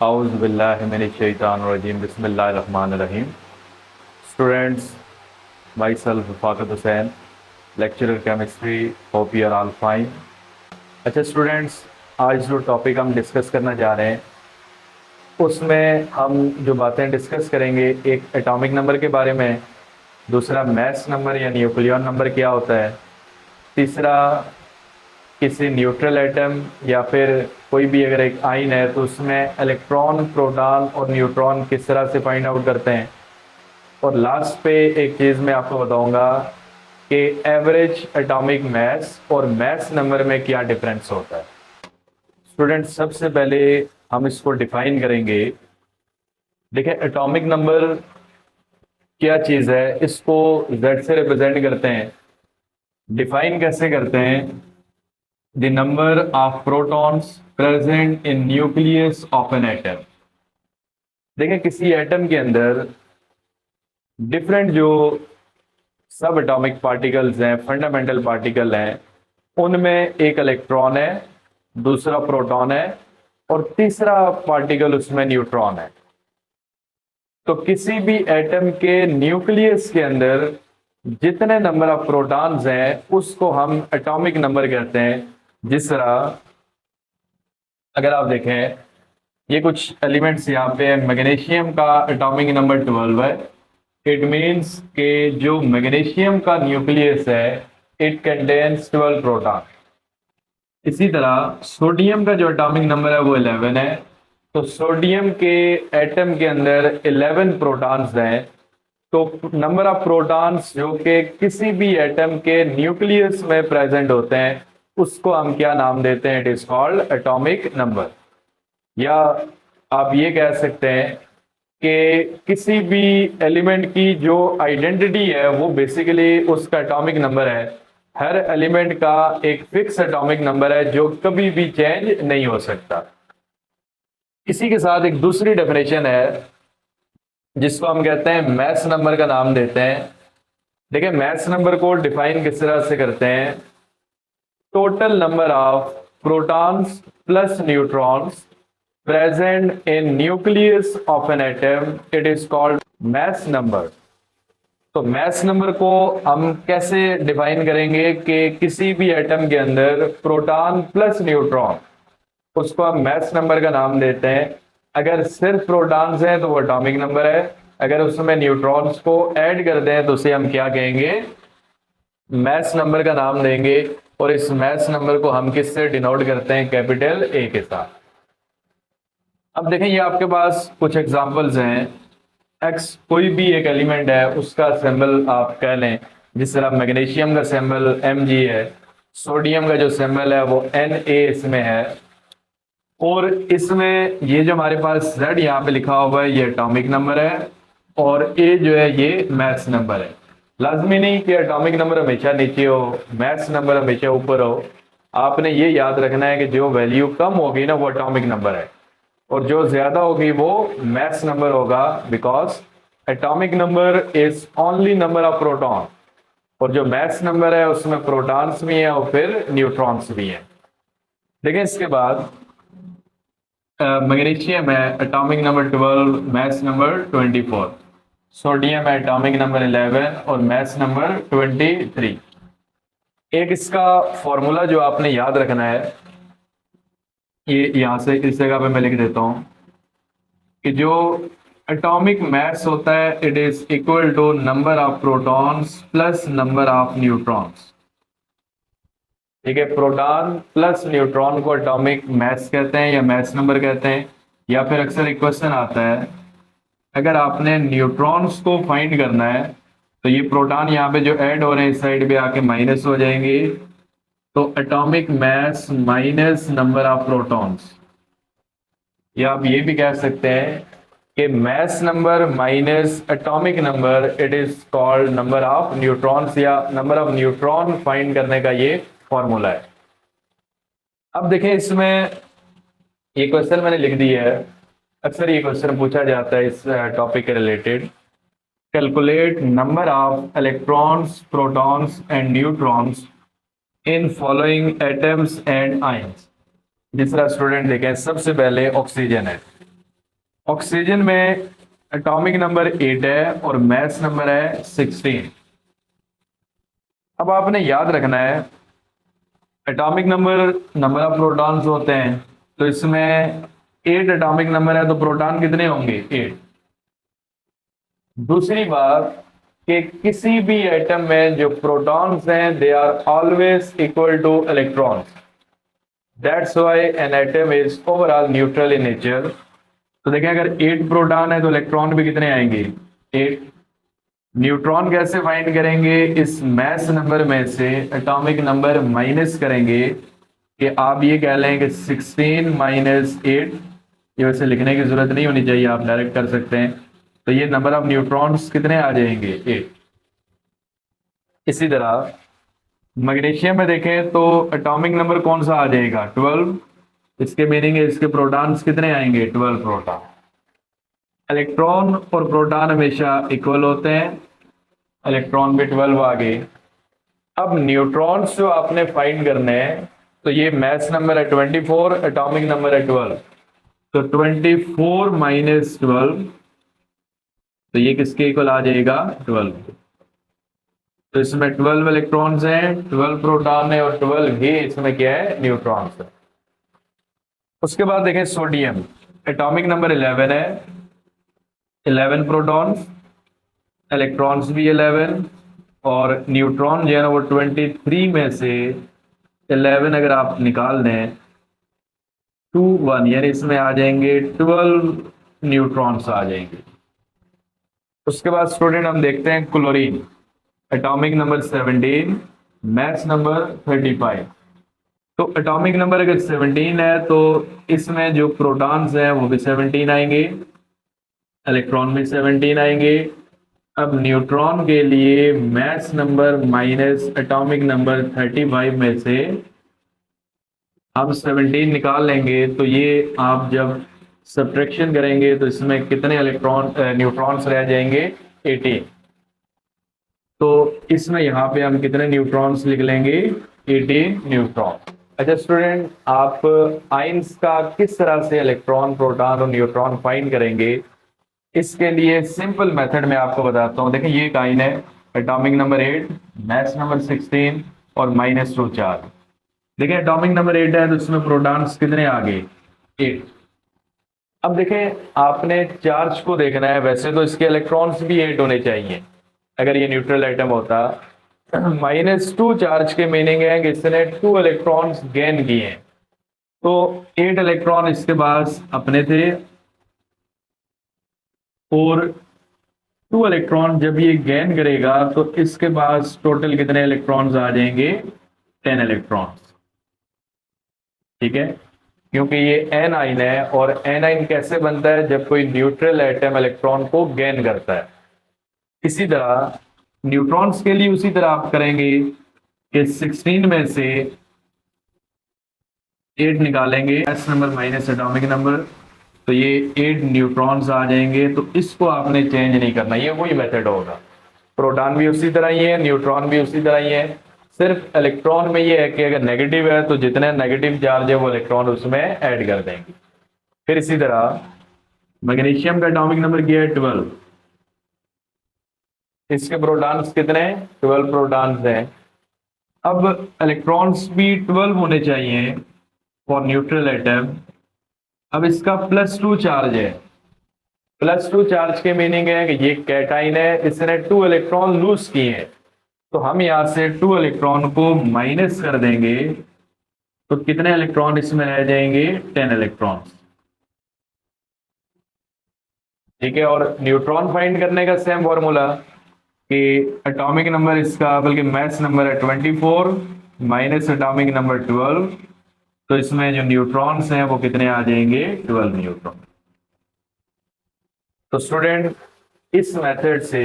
A'udhu billahi minash shaitanir rajim. Bismillahir rahmanir rahim. Students, myself Faqat Hussain, lecturer chemistry. Hope you are all fine. अच्छा students, आज जो topic हम discuss करना जा रहे हैं उसमें हम जो बातें डिस्कस करेंगे, एक एटॉमिक नंबर के बारे में, दूसरा मैस नंबर या न्यूक्लियन नंबर क्या होता है, तीसरा किसी न्यूट्रल एटम या फिर कोई भी अगर एक आयन है तो उसमें इलेक्ट्रॉन, प्रोटॉन और न्यूट्रॉन किस तरह से फाइंड आउट करते हैं, और लास्ट पे एक चीज़ मैं आपको बताऊंगा कि एवरेज एटॉमिक मैस और मैस नंबर में क्या डिफरेंस होता है। स्टूडेंट्स, सबसे पहले हम इसको डिफाइन करेंगे। देखिए, एटॉमिक नंबर क्या चीज़ है, इसको Z से रिप्रेजेंट करते हैं। डिफाइन कैसे करते हैं? The number of protons present in nucleus of an atom. देखिए, किसी एटम के अंदर डिफरेंट जो सब एटॉमिक पार्टिकल्स हैं, फंडामेंटल पार्टिकल हैं, उनमें एक इलेक्ट्रॉन है, दूसरा प्रोटॉन है और तीसरा पार्टिकल उसमें न्यूट्रॉन है। तो किसी भी एटम के न्यूक्लियस के अंदर जितने नंबर ऑफ प्रोटॉन्स हैं उसको हम एटॉमिक नंबर कहते हैं। जिस तरह अगर आप देखें, ये कुछ एलिमेंट्स यहाँ पे, मैग्नीशियम का एटॉमिक नंबर 12 है। इट मीन्स कि जो मैग्नीशियम का न्यूक्लियस है इट कंटेन्स 12 प्रोटॉन। इसी तरह सोडियम का जो एटॉमिक नंबर है वो 11 है। तो सोडियम के एटम के अंदर 11 प्रोटॉन्स हैं। तो नंबर ऑफ प्रोटॉन्स जो कि किसी भी एटम के न्यूक्लियस में प्रेजेंट होते हैं उसको हम क्या नाम देते हैं? It is called atomic number. या आप ये कह सकते हैं कि किसी भी एलिमेंट की जो आइडेंटिटी है वो बेसिकली उसका एटॉमिक नंबर है। हर एलिमेंट का एक फिक्स एटॉमिक नंबर है जो कभी भी चेंज नहीं हो सकता। इसी के साथ एक दूसरी डेफिनेशन है जिसको हम कहते हैं मैस नंबर का नाम देते हैं। देखिए, मैस नंबर को डिफाइन किस तरह से करते हैं? Total number of protons plus neutrons present in nucleus of an atom, it is called mass number. तो मैस नंबर को हम कैसे डिफाइन करेंगे कि किसी भी एटम के अंदर प्रोटॉन प्लस न्यूट्रॉन, उसको हम मैस नंबर का नाम देते हैं। अगर सिर्फ प्रोटॉन्स हैं तो वो एटॉमिक नंबर है, अगर उसमें न्यूट्रॉन्स को ऐड कर दें तो उसे हम क्या कहेंगे? मैस नंबर का नाम देंगे। और इस मैस नंबर को हम किससे डिनोट करते हैं? कैपिटल ए के साथ। अब देखें, ये आपके पास कुछ एग्जांपल्स हैं। एक्स कोई भी एक एलिमेंट है उसका सिंबल आप कह लें। जिस तरह मैग्नीशियम का सिंबल Mg है, सोडियम का जो सिंबल है वो Na इसमें है, और इसमें ये जो हमारे पास Z यहाँ पे लिखा हुआ है ये एटॉमिक नंबर है, और A जो है ये मैस नंबर है। लाजमी नहीं कि एटॉमिक नंबर हमेशा नीचे हो, मैस नंबर हमेशा ऊपर हो। आपने ये याद रखना है कि जो वैल्यू कम होगी ना वो एटॉमिक नंबर है, और जो ज्यादा होगी वो मैस नंबर होगा, because atomic number is only number of proton, और जो मैस नंबर है उसमें प्रोटॉन्स भी हैं और फिर न्यूट्रॉन्स भी हैं। देखिए, इसके बाद मैग्नीशियम है atomic number 12, mass number 24। Sodium है एटॉमिक नंबर 11 और मैस नंबर 23। एक इसका फॉर्मूला जो आपने याद रखना है, ये यहां से इस जगह पे मैं लिख देता हूं कि जो एटॉमिक मैस होता है it is equal to number of protons plus number of neutrons. ठीक है, प्रोटॉन प्लस न्यूट्रॉन को एटॉमिक मैस कहते हैं या मैस नंबर कहते हैं। या फिर अक्सर एक क्वेश्चन आता है, अगर आपने न्यूट्रॉन्स को फाइंड करना है तो ये प्रोटॉन यहाँ पे जो ऐड हो रहे हैं इस साइड पे आके माइनस हो जाएंगे, तो atomic mass minus number of protons. या आप ये भी कह सकते हैं कि mass number minus atomic number, it is called number of neutrons, या नंबर ऑफ न्यूट्रॉन फाइंड करने का ये फॉर्मूला है। अब देखें, इसमें ये क्वेश्चन मैंने लिख दिया है। अक्सर ये क्वेश्चन पूछा जाता है इस टॉपिक के related. Calculate number of electrons, protons and neutrons in following atoms and ions. जिस तरह स्टूडेंट देखें, सबसे पहले ऑक्सीजन है। ऑक्सीजन में एटॉमिक नंबर 8 है और मास नंबर है 16। अब आपने याद रखना है एटॉमिक नंबर ऑफ प्रोटॉन्स होते हैं, तो इसमें 8 एटॉमिक नंबर है तो प्रोटॉन कितने होंगे? 8। दूसरी बात कि किसी भी एटम में जो प्रोटॉन्स हैं they are always equal to electrons, that's why an atom is overall neutral in nature. तो देखें अगर 8 प्रोटॉन है तो इलेक्ट्रॉन भी कितने आएंगे? 8। न्यूट्रॉन कैसे फाइंड करेंगे? इस मास नंबर में से एटॉमिक नंबर माइनस करेंगे कि आप ये कह लें कि 16 माइनस 8। ये वैसे लिखने की जरूरत नहीं होनी चाहिए, आप डायरेक्ट कर सकते हैं। तो ये नंबर ऑफ न्यूट्रॉन्स कितने आ जाएंगे? 8। इसी तरह मैग्नीशियम में देखें तो एटॉमिक नंबर कौन सा आ जाएगा? 12। इसके मीनिंग है इसके प्रोटॉन्स कितने आएंगे? 12 प्रोटॉन। इलेक्ट्रॉन और प्रोटॉन हमेशा इक्वल होते हैं, इलेक्ट्रॉन भी 12 आ गए। अब न्यूट्रॉन्स जो आपने फाइंड करने हैं, तो ये मास नंबर है 24, एटॉमिक नंबर है 12, तो 24 माइनस 12, तो ये किसके इक्वल आ जाएगा? 12। तो इसमें 12 इलेक्ट्रॉन्स हैं, 12 प्रोटॉन है और 12 ही इसमें क्या है? न्यूट्रॉन्स है। उसके बाद देखें सोडियम, एटॉमिक नंबर 11 है, 11 प्रोटॉन्स, इलेक्ट्रॉन्स भी 11 और न्यूट्रॉन जो है ना वो 23 में से 11 अगर आप निकाल दें 2 1, यानी इसमें आ जाएंगे 12 न्यूट्रॉन्स आ जाएंगे। उसके बाद स्टूडेंट हम देखते हैं chlorine, atomic number 17, mass number 35। तो एटॉमिक नंबर अगर 17 है तो इसमें जो प्रोटॉन्स हैं वो भी 17 आएंगे, इलेक्ट्रॉन भी 17 आएंगे। अब न्यूट्रॉन के लिए mass number minus atomic number 35 में से हम 17 निकाल लेंगे, तो ये आप जब सब्ट्रैक्शन करेंगे तो इसमें कितने न्यूट्रॉन्स रह जाएंगे? 18। तो इसमें यहाँ पे हम कितने न्यूट्रॉन्स लिख लेंगे? 18 न्यूट्रॉन। अच्छा स्टूडेंट, आप आइंस का किस तरह से इलेक्ट्रॉन, प्रोटॉन और न्यूट्रॉन फाइंड करेंगे, इसके लिए सिंपल मेथड में आपको बताता हूं। देखिए ये एक आइन है, एटॉमिक नंबर 8, मास नंबर 16 और -2 चार्ज। देखिए एटॉमिक नंबर 8 है तो इसमें प्रोटॉन्स कितने आ गए? 8। अब देखें आपने चार्ज को देखना है, वैसे तो इसके इलेक्ट्रॉन्स भी 8 होने चाहिए अगर ये न्यूट्रल एटम होता। -2 चार्ज के मीनिंग है कि इसने 2 इलेक्ट्रॉन्स गेन किए हैं, तो 8 इलेक्ट्रॉन इसके पास अपने थे और 2 इलेक्ट्रॉन जब ये गेन करेगा तो इसके पास टोटल कितने इलेक्ट्रॉन्स आ जाएंगे? 10 इलेक्ट्रॉन्स। ठीक है, क्योंकि ये एनाइन है और एनाइन कैसे बनता है? जब कोई न्यूट्रल एटम इलेक्ट्रॉन को गेन करता है। इसी तरह न्यूट्रॉन्स के लिए उसी तरह आप करेंगे कि 16 में से 8 निकालेंगे, S number minus atomic number, तो ये 8 न्यूट्रॉन्स आ जाएंगे। तो इसको आपने चेंज नहीं करना, ये वही मेथड होगा। प्रोटॉन भी उसी तरह ही है, न्यूट्रॉन भी उसी तरह ही है, सिर्फ इलेक्ट्रॉन में ये है कि अगर नेगेटिव है तो जितने नेगेटिव चार्ज है वो इलेक्ट्रॉन उसमें ऐड कर देंगे। फिर इसी तरह मैग्नीशियम का एटॉमिक नंबर क्या है? 12। इसके प्रोटॉन्स कितने? 12 प्रोटॉन्स हैं। अब इलेक्ट्रॉन्स भी 12 होने चाहिए फॉर न्यूट्रल एटम। अब इसका +2 चार्ज है, +2 चार्ज के मीनिंग है कि ये कैटाइन है, इसने 2 इलेक्ट्रॉन लूज किए हैं, तो हम यहां से 2 इलेक्ट्रॉन को माइनस कर देंगे, तो कितने इलेक्ट्रॉन इसमें रह जाएंगे? 10 इलेक्ट्रॉन्स। ठीक है, और न्यूट्रॉन फाइंड करने का सेम फॉर्मूला कि एटॉमिक नंबर इसका, बल्कि मास नंबर है 24 माइनस एटॉमिक नंबर 12, तो इसमें जो न्यूट्रॉन्स हैं वो कितने आ जाएंगे? 12 न्यूट्रॉन। तो स्टूडेंट इस मेथड से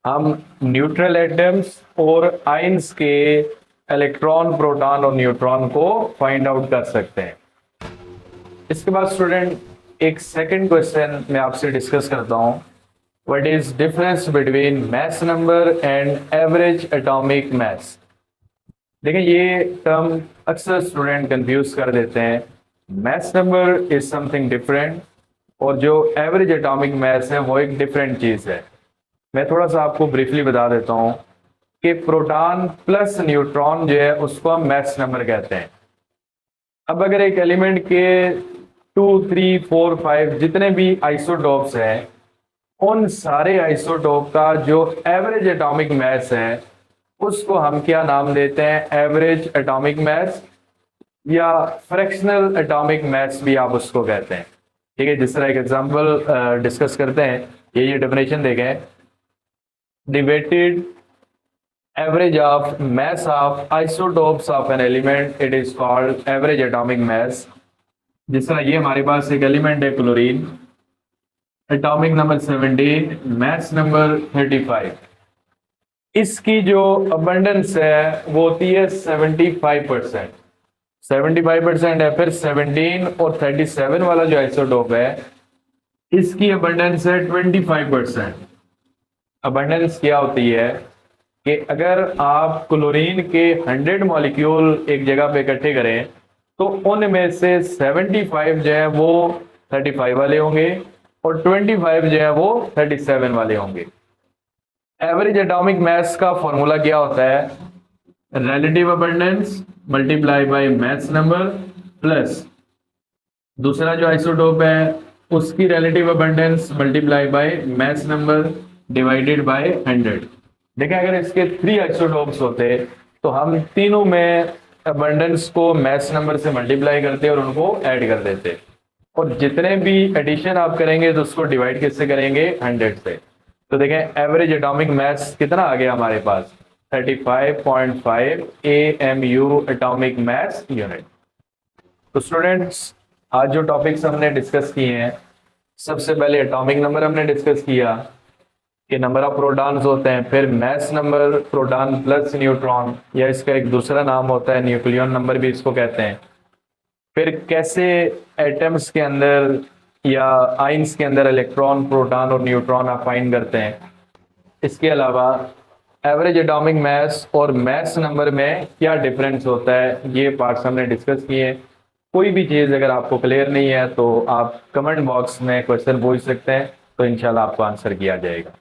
हम न्यूट्रल एटम्स और आइंस के इलेक्ट्रॉन, प्रोटॉन और न्यूट्रॉन को फाइंड आउट कर सकते हैं। इसके बाद स्टूडेंट एक सेकंड क्वेश्चन मैं आपसे डिस्कस करता हूं, what is difference between mass number and average atomic mass. देखिए ये टर्म अक्सर स्टूडेंट कंफ्यूज कर देते हैं। Mass number is something different और जो एवरेज एटॉमिक मास है वो एक डिफरेंट चीज़ है। मैं थोड़ा सा आपको ब्रीफली बता देता हूँ कि प्रोटॉन प्लस न्यूट्रॉन जो है उसको हम मास नंबर कहते हैं। अब अगर एक एलिमेंट के 2, 3, 4, 5 जितने भी आइसोटोप्स हैं, उन सारे आइसोटोप का जो एवरेज एटॉमिक मास है उसको हम क्या नाम देते हैं? एवरेज एटॉमिक मास या फ्रैक्शनल एटॉमिक मास भी आप उसको कहते हैं। ठीक है, जिस तरह एक एग्जांपल डिस्कस करते हैं, ये डेफिनेशन देखें, deviated average of mass of isotopes of an element, it is called average atomic mass। जिस तरह ये हमारे पास एक एलिमेंट है chlorine, atomic number 17, mass number 35, इसकी जो अबंडेंस है वो होती है 75%। 75% है। फिर 17 और 37 वाला जो आइसोटोप है इसकी अबंडेंस है 25%। अबंडेंस क्या होती है कि अगर आप क्लोरीन के 100 मॉलिक्यूल एक जगह पे इकट्ठे करें तो उनमें से 75 जो है वो 35 वाले होंगे और 25 जो है वो 37 वाले होंगे। एवरेज एटॉमिक मास का फॉर्मूला क्या होता है? Relative abundance multiply by mass number plus दूसरा जो आइसोटोप है उसकी relative abundance multiply by mass number divided by 100। देखें, अगर इसके 3 आइसोटोप्स होते तो हम तीनों में अबंडेंस को मास नंबर से मल्टीप्लाई करते और उनको ऐड कर देते, और जितने भी एडिशन आप करेंगे तो उसको डिवाइड किससे करेंगे? 100 से। तो देखें एवरेज एटॉमिक मास कितना आ गया हमारे पास? 35.5 AMU एटॉमिक मास यूनिट। तो स्टूडेंट्स, आज जो टॉपिक्स हमने डिस्कस किए हैं, सबसे पहले एटॉमिक नंबर हमने डिस्कस किया कि नंबर ऑफ प्रोटॉन्स होते हैं, फिर mass number proton plus neutron, या इसका एक दूसरा नाम होता है न्यूक्लियन नंबर भी इसको कहते हैं। फिर कैसे एटम्स के अंदर या आइंस के अंदर इलेक्ट्रॉन, प्रोटॉन और न्यूट्रॉन आप फाइंड करते हैं। इसके अलावा एवरेज एटॉमिक मास और मास नंबर में क्या डिफरेंस होता है, ये पार्ट्स हमने डिस्कस किए। कोई भी चीज़ अगर आपको क्लियर नहीं है तो आप कमेंट बॉक्स में क्वेश्चन पूछ सकते हैं, तो इंशाल्लाह आपको आंसर किया जाएगा।